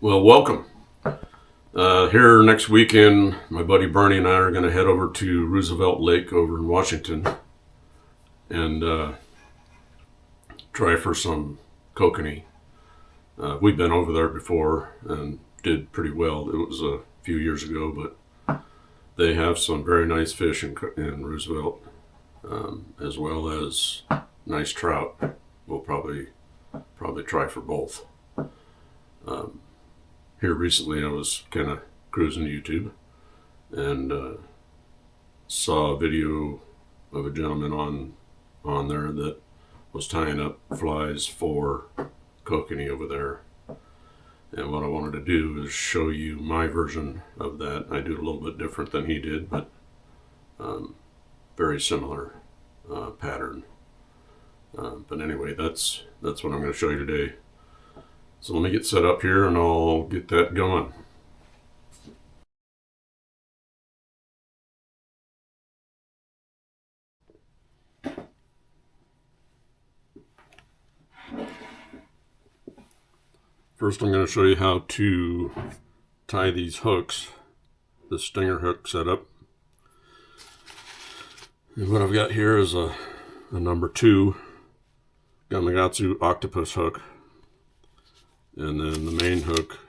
Well, welcome. Here next weekend, my buddy Bernie and I are going to head over to Roosevelt Lake over in Washington and try for some kokanee. We've been over there before and did pretty well. It was a few years ago, but they have some very nice fish in Roosevelt, as well as nice trout. We'll probably try for both. Here recently, I was kind of cruising YouTube and saw a video of a gentleman on there that was tying up flies for kokanee over there. And what I wanted to do is show you my version of that. I do it a little bit different than he did, but very similar pattern. But anyway, that's what I'm going to show you today. So let me get set up here and I'll get that going. First, I'm going to show you how to tie these hooks, the stinger hook setup. And what I've got here is a number 2 Gamakatsu octopus hook. And then the main hook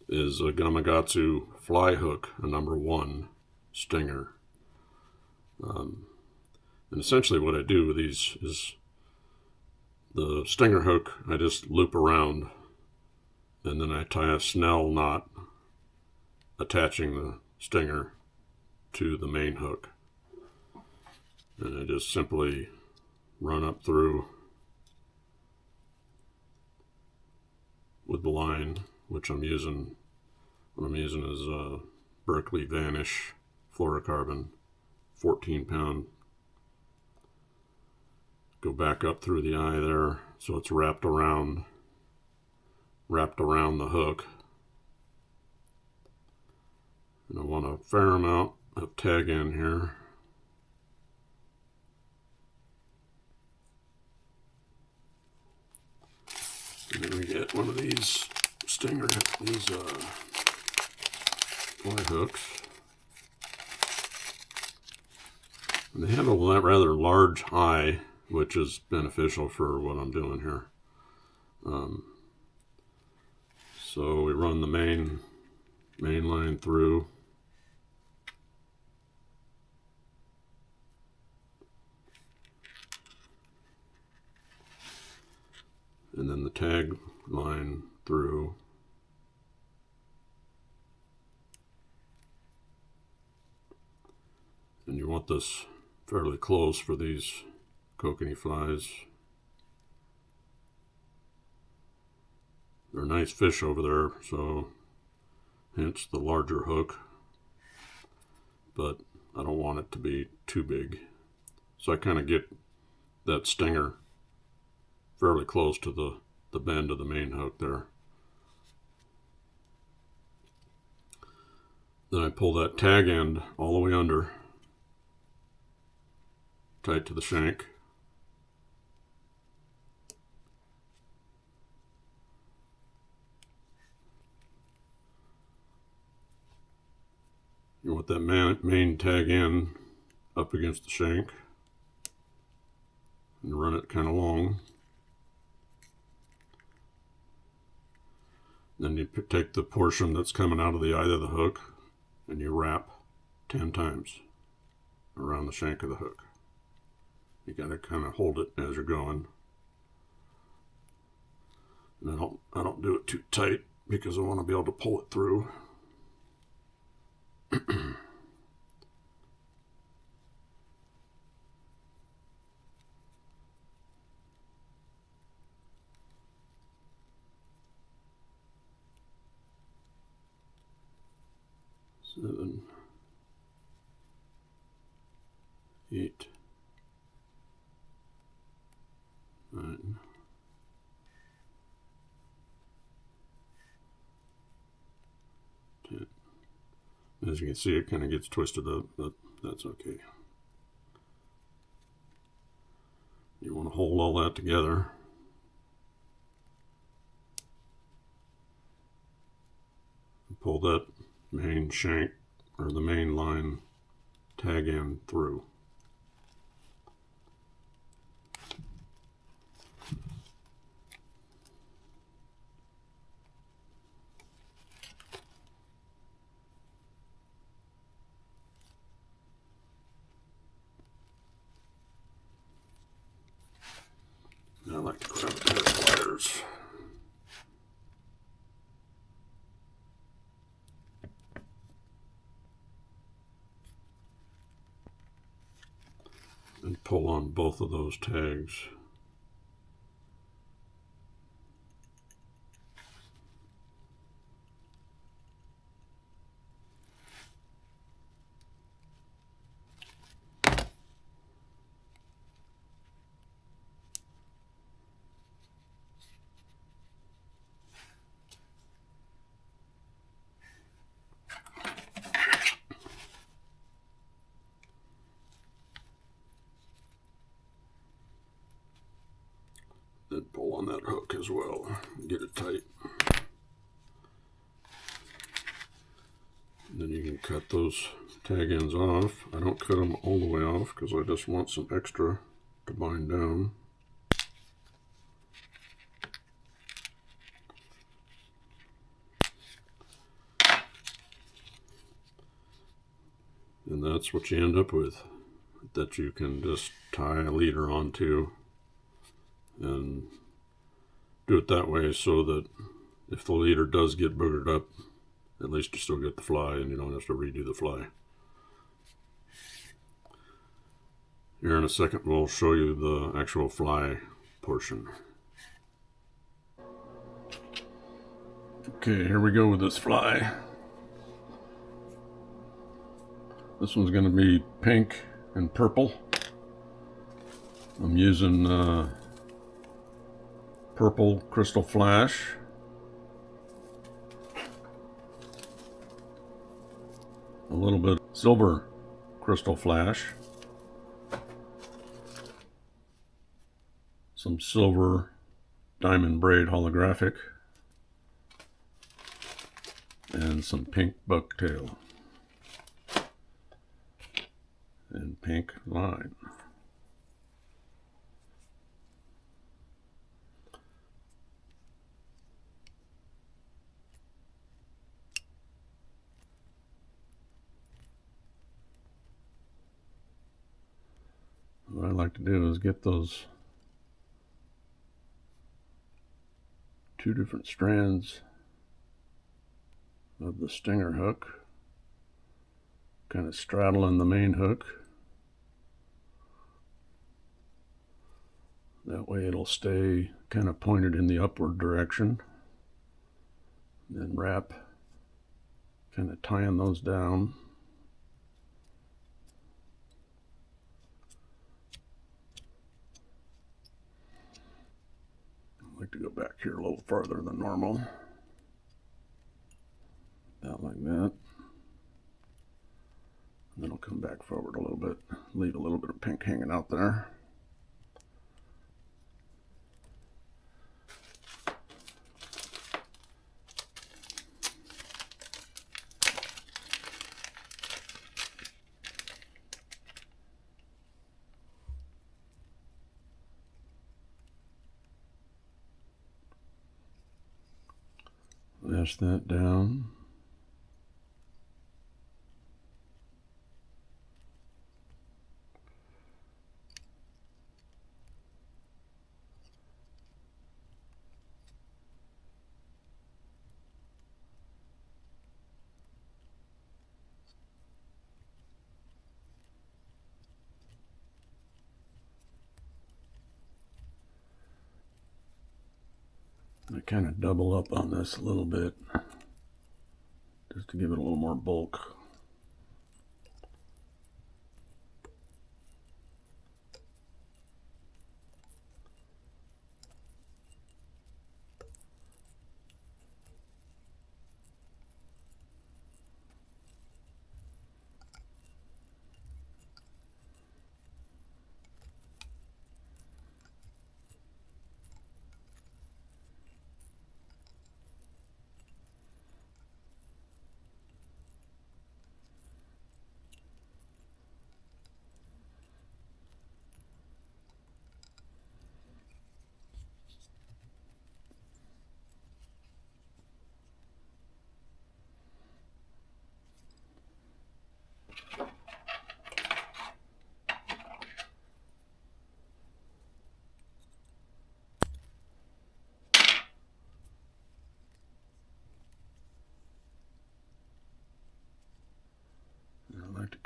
is a Gamakatsu fly hook, a number 1 stinger. And essentially what I do with these is the stinger hook, I just loop around and then I tie a snell knot attaching the stinger to the main hook. And I just simply run up through with the line, which I'm using. What I'm using is a Berkeley Vanish fluorocarbon 14-pound. Go back up through the eye there, so it's wrapped around the hook. And I want a fair amount of tag in here. And then we get one of these fly hooks. And they have a rather large eye, which is beneficial for what I'm doing here. So we run the main line through. And then the tag line through. And you want this fairly close for these kokanee flies. They're nice fish over there, so hence the larger hook. But I don't want it to be too big. So I kind of get that stinger fairly close to the bend of the main hook there. Then I pull that tag end all the way under, tight to the shank. You want that main tag end up against the shank and run it kind of long. Then you take the portion that's coming out of the eye of the hook and you wrap 10 times around the shank of the hook. You got to kind of hold it as you're going. And I don't do it too tight because I want to be able to pull it through. Seven, 8, 9, 10. As you can see, it kind of gets twisted up, but that's okay. You want to hold all that together. pull that main shank or the main line tag end through. I like to grab a pair of pliers. And pull on both of those tags. Then pull on that hook as well, get it tight. And then you can cut those tag ends off. I don't cut them all the way off because I just want some extra to bind down. And that's what you end up with, that you can just tie a leader onto and do it that way so that if the leader does get boogered up, at least you still get the fly and you don't have to redo the fly. Here in a second we'll show you the actual fly portion. Okay, here we go with this fly. This one's going to be pink and purple. I'm using purple crystal flash. A little bit silver crystal flash. Some silver diamond braid holographic. And some pink bucktail. And pink line. What I like to do is get those two different strands of the stinger hook, kind of straddling the main hook. That way it'll stay kind of pointed in the upward direction. Then wrap, kind of tying those down. I like to go back here a little farther than normal. About like that. And then I'll come back forward a little bit, leave a little bit of pink hanging out there. Lash that down. I kind of double up on this a little bit just to give it a little more bulk.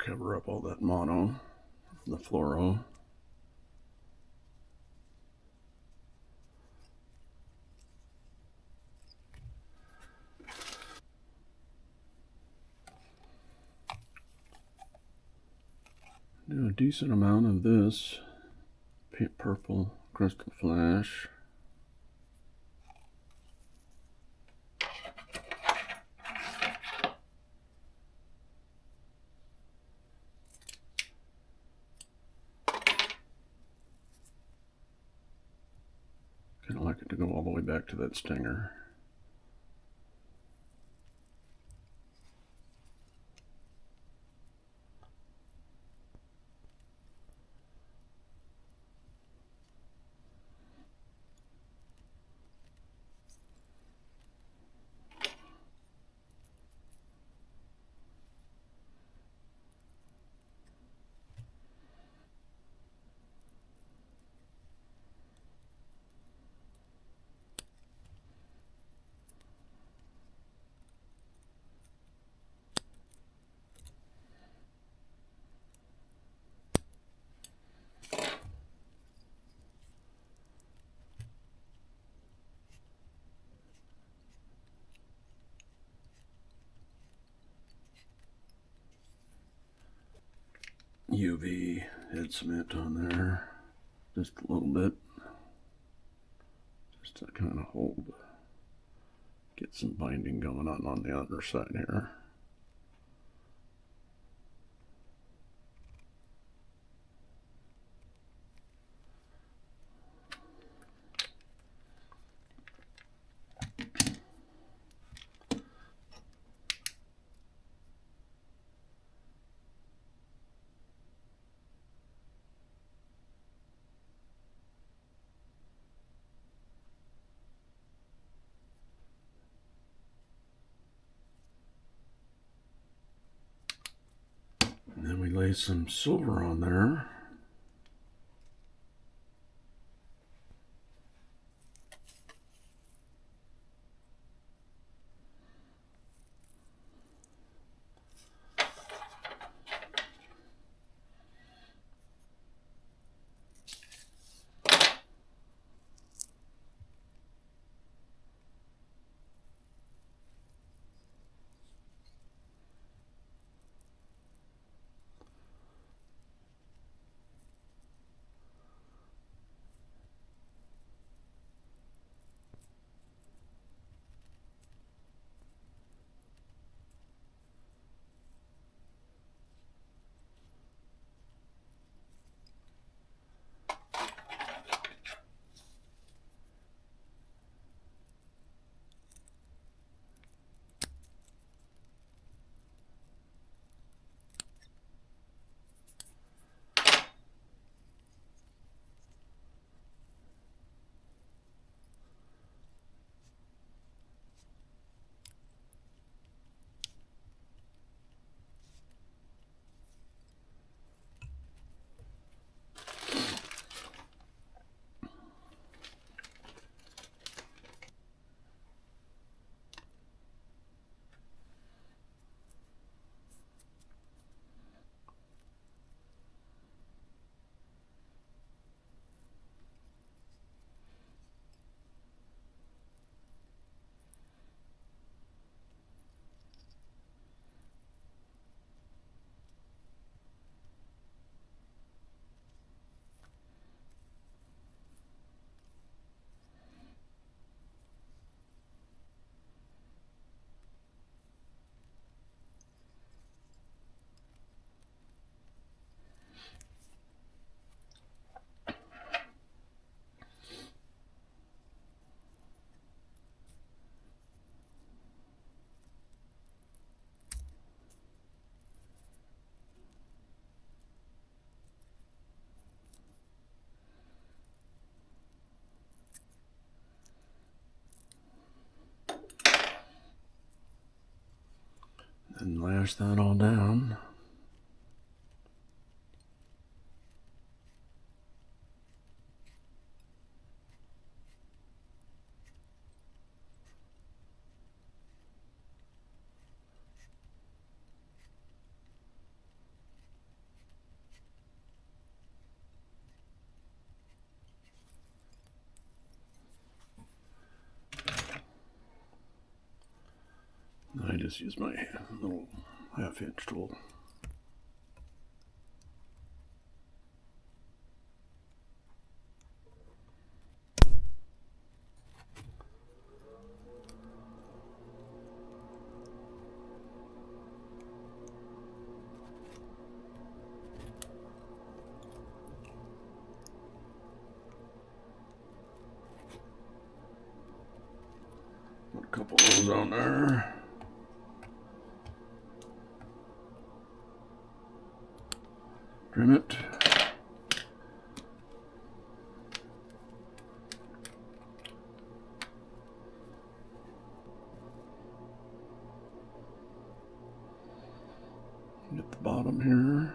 cover up all that mono, the fluoro. Do a decent amount of this purple crystal flash. Kind of like it to go all the way back to that stinger. UV head cement on there, just a little bit, just to kind of hold, get some binding going on the other side here. And then we lay some silver on there. And lash that all down. I just use my little 1/2-inch tool. Put a couple of those on there. Trim it. Get the bottom here.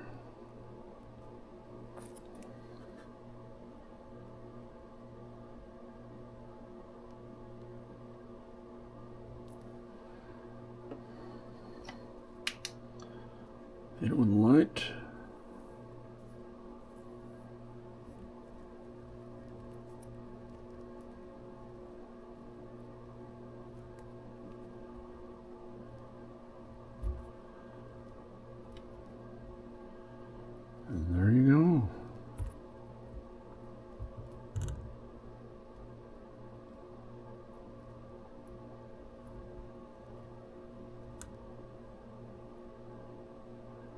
Hit it with light. And there you go.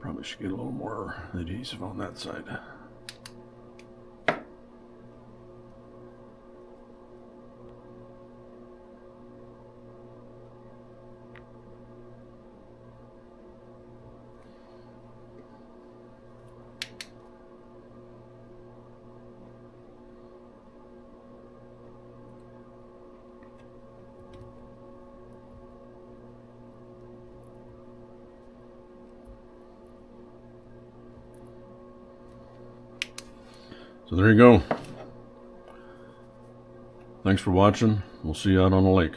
Probably should get a little more adhesive on that side. So there you go. Thanks for watching. We'll see you out on the lake.